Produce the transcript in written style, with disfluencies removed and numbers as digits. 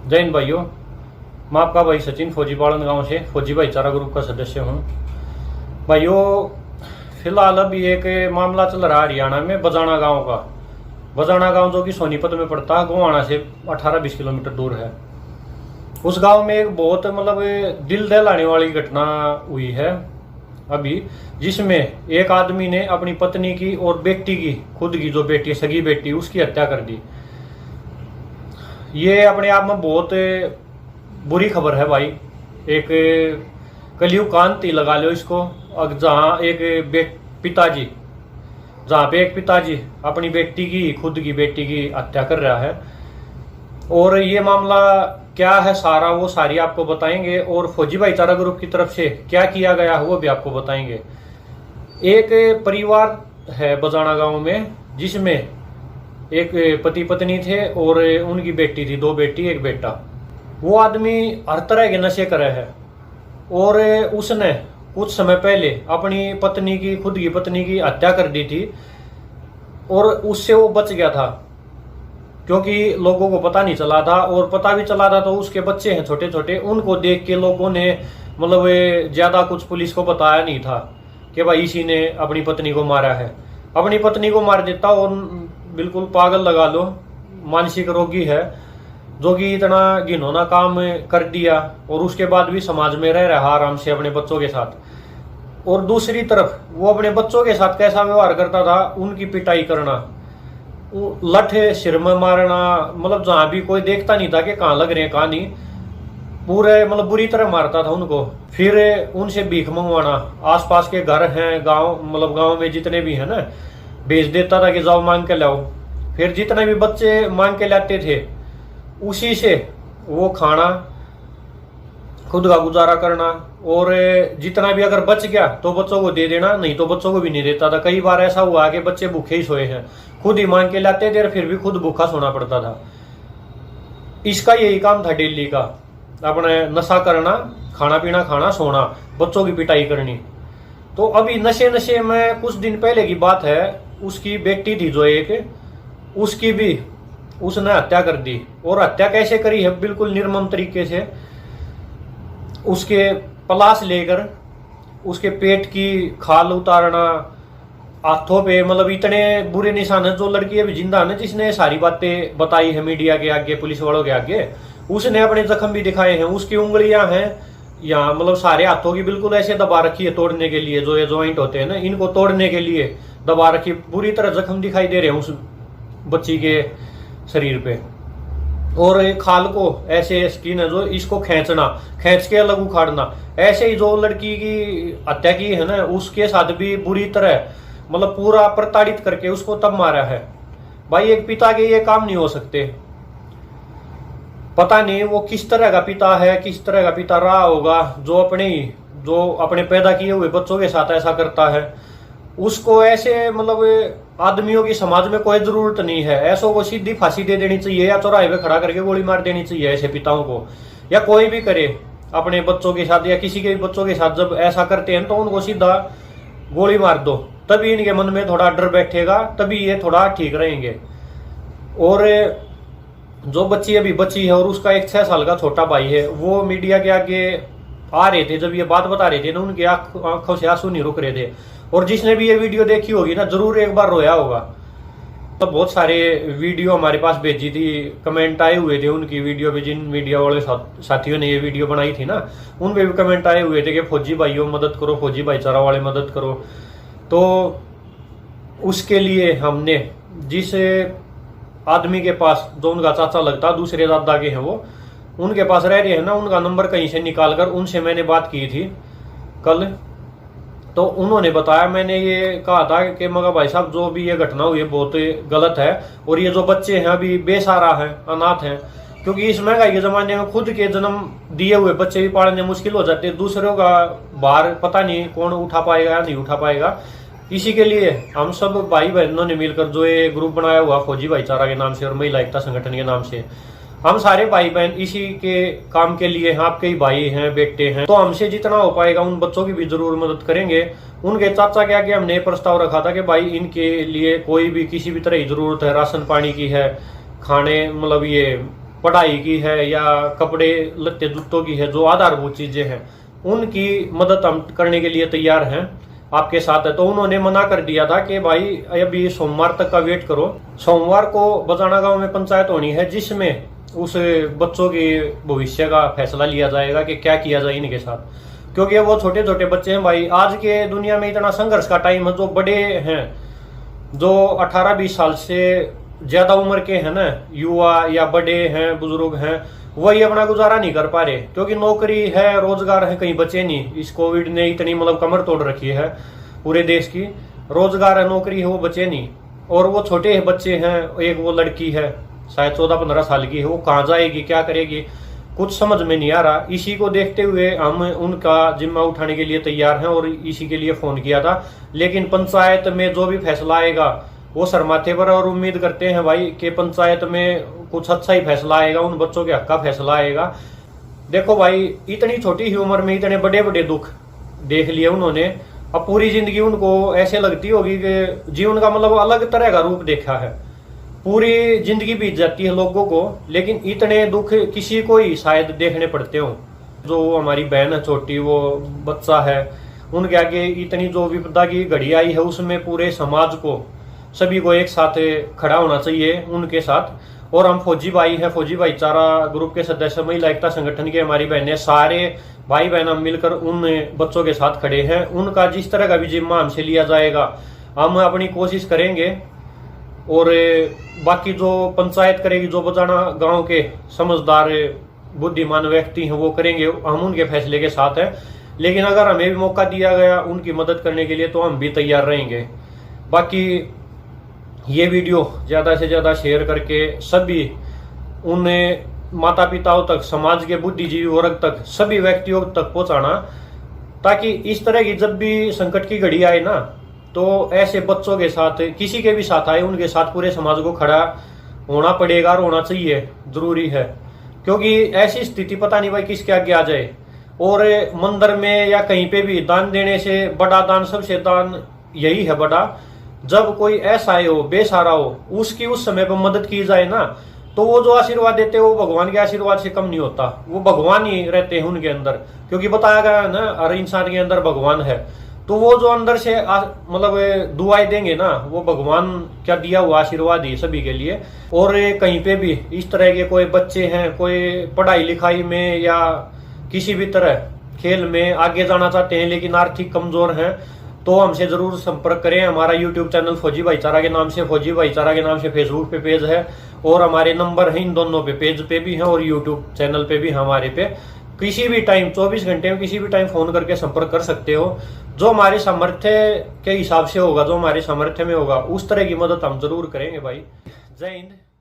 जय हिंद भाइयों। मैं आपका भाई सचिन फौजी पालन गांव से फौजी भाईचारा ग्रुप का सदस्य हूं। भाइयों, फिलहाल अभी एक मामला चल रहा है हरियाणा में बजाना गांव का। बजाना गांव जो कि सोनीपत में पड़ता है, गोवाना से 18-20 किलोमीटर दूर है। उस गांव में एक बहुत दिल दहलाने वाली घटना हुई है अभी, जिसमें एक आदमी ने अपनी पत्नी की और बेटी की, खुद की जो बेटी सगी बेटी, उसकी हत्या कर दी। ये अपने आप में बहुत बुरी खबर है भाई। एक कलयुग कांति लगा लो इसको। जहाँ एक पिताजी, जहाँ पे एक पिताजी अपनी बेटी की, खुद की बेटी की हत्या कर रहा है। और ये मामला क्या है सारा, वो सारी आपको बताएंगे। और फौजी भाईचारा ग्रुप की तरफ से क्या किया गया है वो भी आपको बताएंगे। एक परिवार है बजाना गांव में, जिसमें एक पति पत्नी थे और उनकी बेटी थी, 2 बेटी 1 बेटा। वो आदमी हर तरह के नशे करे है और उसने कुछ समय पहले अपनी पत्नी की, खुद की पत्नी की हत्या कर दी थी। और उससे वो बच गया था क्योंकि लोगों को पता नहीं चला था, और पता भी चला था तो उसके बच्चे हैं छोटे छोटे, उनको देख के लोगों ने ज्यादा कुछ पुलिस को बताया नहीं था कि भाई इसी ने अपनी पत्नी को मारा है। अपनी पत्नी को मार देता और बिल्कुल पागल लगा लो, मानसिक रोगी है, जो कि इतना घिनौना काम कर दिया और उसके बाद भी समाज में रह रहा आराम से अपने बच्चों के साथ। और दूसरी तरफ वो अपने बच्चों के साथ कैसा व्यवहार करता था, उनकी पिटाई करना, लठ सिर में मारना, जहां भी कोई देखता नहीं था कि कहाँ लग रहे हैं कहाँ नहीं, पूरे बुरी तरह मारता था उनको। फिर उनसे भीख मंगवाना, आसपास के घर हैं, गांव में जितने भी हैं ना, भेज देता था कि जाओ मांग के लाओ। फिर जितने भी बच्चे मांग के लाते थे उसी से वो खाना, खुद का गुजारा करना, और जितना भी अगर बच गया तो बच्चों को दे देना, नहीं तो बच्चों को भी नहीं देता था। कई बार ऐसा हुआ कि बच्चे भूखे ही सोए हैं, खुद ही मांग के लाते थे, फिर भी खुद भूखा सोना पड़ता था। इसका यही काम था डेली का, अपने नशा करना, खाना पीना खाना, सोना, बच्चों की पिटाई करनी। तो अभी नशे में कुछ दिन पहले की बात है, उसकी बेटी थी जो एक, उसकी भी उसने हत्या कर दी। और हत्या कैसे करी है, बिल्कुल निर्मम तरीके से। उसके पलाश लेकर उसके पेट की खाल उतारना, हाथों पे, इतने बुरे निशान है। जो लड़की अभी जिंदा है ना, जिसने सारी बातें बताई है मीडिया के आगे, पुलिस वालों के आगे, उसने अपने जख्म भी दिखाए हैं। उसकी उंगलियां हैं यहाँ, सारे हाथों की बिल्कुल ऐसे दबा रखी है तोड़ने के लिए। जो ये जॉइंट होते हैं ना, इनको तोड़ने के लिए दबा रखी, बुरी तरह जख्म दिखाई दे रहे हैं उस बच्ची के शरीर पे। और एक खाल को ऐसे स्किन है जो, इसको खींचना, खींच के अलग उखाड़ना। ऐसे ही जो लड़की की हत्या की है ना, उसके साथ भी बुरी तरह पूरा प्रताड़ित करके उसको तब मारा है। भाई एक पिता के ये काम नहीं हो सकते। पता नहीं वो किस तरह का पिता है, किस तरह का पिता रहा होगा, जो अपने पैदा किए हुए बच्चों के साथ ऐसा करता है। उसको ऐसे आदमियों की समाज में कोई जरूरत नहीं है। ऐसों को सीधी फांसी दे देनी चाहिए, या चौराहे पे खड़ा करके गोली मार देनी चाहिए ऐसे पिताओं को। या कोई भी करे अपने बच्चों के साथ, या किसी के भी बच्चों के साथ जब ऐसा करते हैं तो उनको सीधा गोली मार दो, तभी इनके मन में थोड़ा डर बैठेगा, तभी ये थोड़ा ठीक रहेंगे। और जो बच्ची अभी बची है और उसका एक 6 साल का छोटा भाई है, वो मीडिया के आगे आ रहे थे, जब ये बात बता रहे थे ना, उनकी आंखों से आंसू नहीं रुक रहे थे। और जिसने भी ये वीडियो देखी होगी ना, जरूर एक बार रोया होगा। तो बहुत सारे वीडियो हमारे पास भेजी थी, कमेंट आए हुए थे उनकी वीडियो पे। जिन मीडिया वाले साथियों ने ये वीडियो बनाई थी ना, उन पे भी कमेंट आए हुए थे कि फौजी भाइयों मदद करो, फौजी भाईचारा वाले मदद करो। तो उसके लिए हमने जिस आदमी के पास, जो उनका चाचा लगता, दूसरे दादा के हैं वो, उनके पास रह रहे हैं ना, उनका नंबर कहीं से निकाल कर उनसे मैंने बात की थी कल। तो उन्होंने बताया, मैंने ये कहा था कि मगर भाई साहब, जो भी ये घटना हुई है बहुत गलत है, और ये जो बच्चे हैं अभी बेसहारा हैं, अनाथ हैं, क्योंकि इस महंगाई के जमाने में खुद के जन्म दिए हुए बच्चे भी पालने मुश्किल हो जाते हैं। दूसरों का भार पता नहीं कौन उठा पाएगा या नहीं उठा पाएगा। इसी के लिए हम सब भाई बहनों ने मिलकर जो ये ग्रुप बनाया हुआ फौजी भाईचारा के नाम से और महिला एकता संगठन के नाम से, हम सारे भाई बहन इसी के काम के लिए हैं। आपके ही भाई हैं, बेटे हैं, तो हमसे जितना हो पाएगा उन बच्चों की भी जरूर मदद करेंगे। उनके चाचा के आगे हमने प्रस्ताव रखा था कि भाई इनके लिए कोई भी किसी भी तरह की जरूरत है, राशन पानी की है, खाने ये पढ़ाई की है या कपड़े लत्ते जूतों की है, जो आधारभूत चीजें हैं उनकी मदद हम करने के लिए तैयार हैं, आपके साथ है। तो उन्होंने मना कर दिया था कि भाई अभी सोमवार तक का वेट करो। सोमवार को बजाना गांव में पंचायत होनी है, जिसमें उस बच्चों के भविष्य का फैसला लिया जाएगा कि क्या किया जाए इनके साथ। क्योंकि वो छोटे छोटे बच्चे हैं भाई, आज के दुनिया में इतना संघर्ष का टाइम है। जो बड़े हैं, जो 18-20 साल से ज्यादा उम्र के हैं ना, युवा या बड़े हैं, बुजुर्ग हैं, वही अपना गुजारा नहीं कर पा रहे, क्योंकि नौकरी है, रोजगार है, कहीं बचे नहीं। इस कोविड ने इतनी मतलब कमर तोड़ रखी है पूरे देश की। रोजगार है, नौकरी है, वो बचे नहीं। और वो छोटे बच्चे हैं, एक वो लड़की है शायद 14-15 साल की है, वो कहाँ जाएगी, क्या करेगी, कुछ समझ में नहीं आ रहा। इसी को देखते हुए हम उनका जिम्मा उठाने के लिए तैयार हैं और इसी के लिए फोन किया था। लेकिन पंचायत में जो भी फैसला आएगा वो सर माथे पर, और उम्मीद करते हैं भाई कि पंचायत में कुछ अच्छा ही फैसला आएगा, उन बच्चों के हक का फैसला आएगा। देखो भाई, इतनी छोटी ही उम्र में इतने बड़े बड़े दुख देख लिए उन्होंने। अब पूरी जिंदगी उनको ऐसे लगती होगी कि जीवन का मतलब अलग तरह का रूप देखा है। पूरी जिंदगी बीत जाती है लोगों को, लेकिन इतने दुख किसी को ही शायद देखने पड़ते हो। जो हमारी बहन है छोटी, वो बच्चा है, उनके आगे इतनी जो विपदा की घड़ी आई है, उसमें पूरे समाज को, सभी को एक साथ खड़ा होना चाहिए उनके साथ। और हम फौजी भाई हैं, फौजी भाईचारा ग्रुप के सदस्य, महिला एकता संगठन के हमारी बहनें, सारे भाई बहन हम मिलकर उन बच्चों के साथ खड़े हैं। उनका जिस तरह का भी जिम्मा हमसे लिया जाएगा, हम अपनी कोशिश करेंगे। और बाकी जो पंचायत करेगी, जो बजाना गांव के समझदार बुद्धिमान व्यक्ति हैं वो करेंगे, हम उनके फैसले के साथ हैं। लेकिन अगर हमें भी मौका दिया गया उनकी मदद करने के लिए, तो हम भी तैयार रहेंगे। बाकी ये वीडियो ज्यादा से ज्यादा शेयर करके सभी उन माता पिताओं तक, समाज के बुद्धिजीवी वर्ग तक, सभी व्यक्तियों तक पहुंचाना, ताकि इस तरह की जब भी संकट की घड़ी आए ना, तो ऐसे बच्चों के साथ, किसी के भी साथ आए, उनके साथ पूरे समाज को खड़ा होना पड़ेगा और होना चाहिए, जरूरी है। क्योंकि ऐसी स्थिति पता नहीं भाई किसके आगे आ जाए। और मंदिर में या कहीं पे भी दान देने से बड़ा दान, सबसे दान यही है बड़ा, जब कोई ऐसा हो, बेसहारा हो, उसकी उस समय पर मदद की जाए ना, तो वो जो आशीर्वाद देते हैं वो भगवान के आशीर्वाद से कम नहीं होता। वो भगवान ही रहते हैं उनके अंदर, क्योंकि बताया गया है ना, हर इंसान के अंदर भगवान है। तो वो जो अंदर से मतलब दुआएं देंगे ना, वो भगवान क्या दिया हुआ आशीर्वाद ही सभी के लिए। और कहीं पे भी इस तरह के कोई बच्चे हैं, कोई पढ़ाई लिखाई में या किसी भी तरह खेल में आगे जाना चाहते हैं, लेकिन आर्थिक कमजोर हैं, तो हमसे जरूर संपर्क करें। हमारा यूट्यूब चैनल फौजी भाईचारा के नाम से, फौजी भाईचारा के नाम से फेसबुक पे पेज है, और हमारे नंबर है इन दोनों पे, पेज पे भी है और यूट्यूब चैनल पे भी हमारे पे। किसी भी टाइम 24 घंटे में किसी भी टाइम फोन करके संपर्क कर सकते हो। जो हमारे सामर्थ्य के हिसाब से होगा, जो हमारे सामर्थ्य में होगा, उस तरह की मदद हम जरूर करेंगे भाई। जय हिंद।